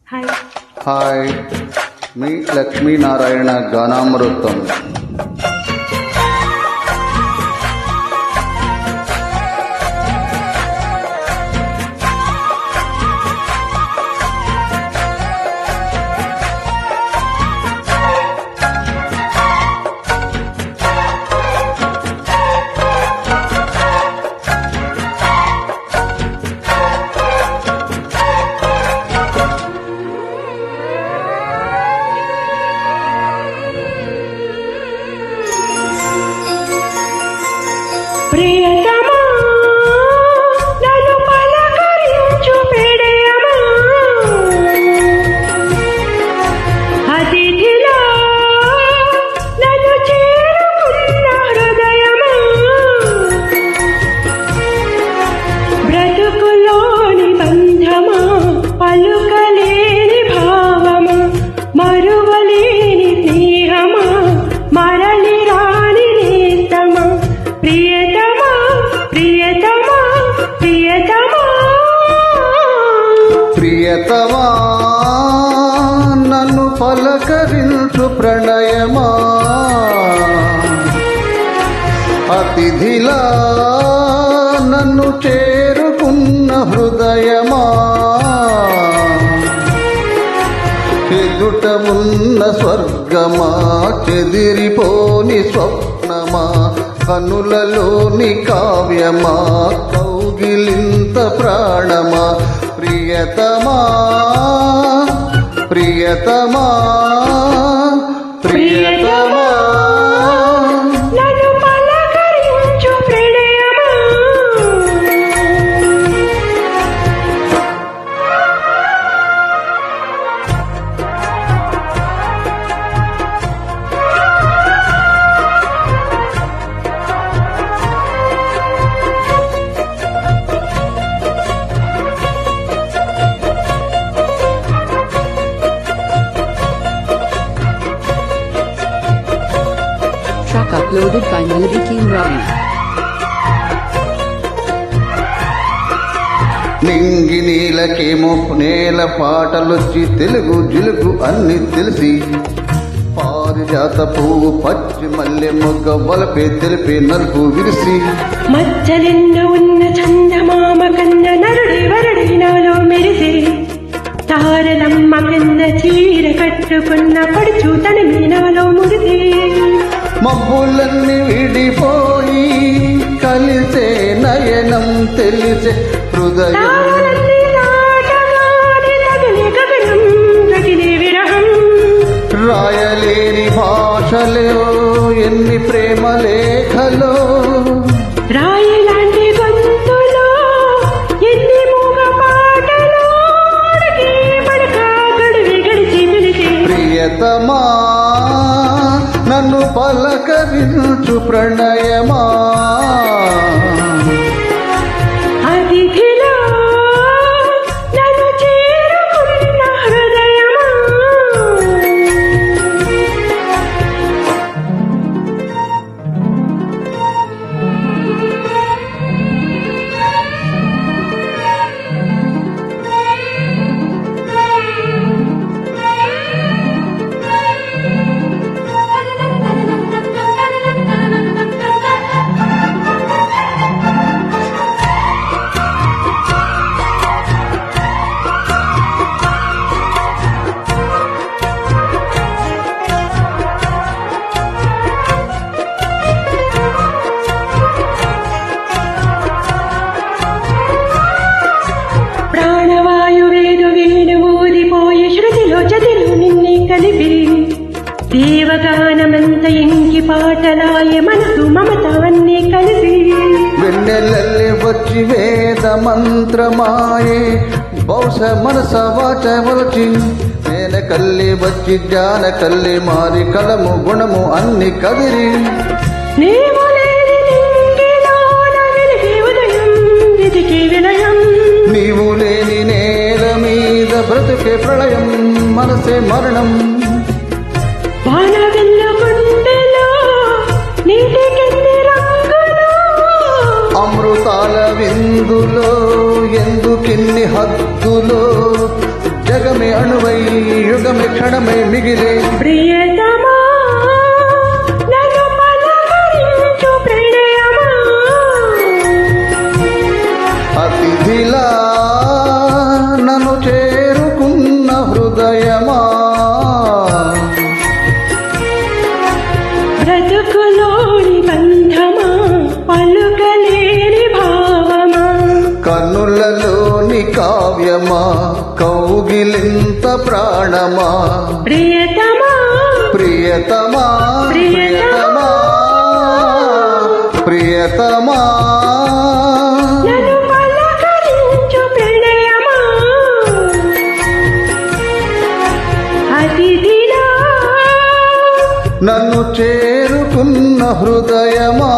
Hi, మీ లక్ష్మీనారాయణ గానామృతం. ప్రియతమా నన్ను పలకరించు ప్రియమా, అతిథిలా నన్ను చేరుకున్న హృదయమా, బ్రతుకులోని బంధమా, పలుకలేని భావమా, మరువలేని స్నేహమా, మరలి రాని నేస్తమా, ప్రియతమా ప్రియతమా ప్రియతమా ప్రియతమా నన్ను పలకరించు ప్రణయమా, అతిథిలా నన్ను చేరుకున్న హృదయమా, ఎదుట ఉన్న స్వర్గమా, చెదిరిపోని స్వప్నమా, కనులలోని కావ్యమా, కౌగిలింత ప్రాణమా, ప్రియతమా ప్రియతమా ప్రియతమా నన్ను పలకరించు ప్రణయమా. Track uploaded by Melody King Ravi. నింగి నీలకేమో నేల పాటలొచ్చి తెలుగు జిలుగు అన్ని తెలిసి, పారిజాత పువ్వు పచ్చి మల్లె మొగ్గ వలపే తెలిపే నలుపు విరిసి, మచ్చలెన్న ఉన్న చందమామ కన్న నరుడి వరుడి నాలో మెరిసే, తారలమ్మ కన్న చీర కట్టుకున్న పడుచు తన మీనాలో మురిసే, మబ్బులన్నీ విడిపోయి కలిసే నయనం తెలిసే హృదయం, తారల్ని నాటగానే తగిలే గగనం రగిలే విరహం, రాయలేని భాషలో ఎన్ని ప్రేమ లేఖలో, రాయిలాంటి గొంతులో ఎన్ని మూగ పాటలో, అడిగే పడక గడివి గడిచి పిలిచే, ప్రియతమా నన్ను పలకరించు ప్రణయమా, అతిథిలా నన్ను చేరుకున్న హృదయమా. ప్రాణవాయువేదు వేణు ఊదిపోయే శృతిలో చదిలో నిన్నే కలిపి, దేవగానమంత ఇంకి పాటలాయే మనసు మమత అన్నీ కలిపి, వెన్నెలల్లి వచ్చి వేద మంత్రమాయే బహుశ మనస వాచ వలచి, నేన కల్లి వచ్చి జ్ఞాన కల్లి మారి కలము గుణము అన్ని కదిరి, నీవు లేని నింగిలోన వెలిగే ఉదయం వెతికే విలయం, నీవు లేని నేల మీద బ్రతుకే ప్రళయం మనసే మరణం, వాన వెల్లుగుండెలో నీటికెన్ని రంగులు, అమృతాల విందులో ఎందుకిన్ని హద్దులో, జగమే అణువ ప్రాణమా కౌగిలింత ప్రాణమా ప్రియతమా ప్రియతమా ప్రియతమా ప్రియతమా నన్ను పలకరించు ప్రణయమా అతిథిలా నన్ను చేరుకున్న హృదయమా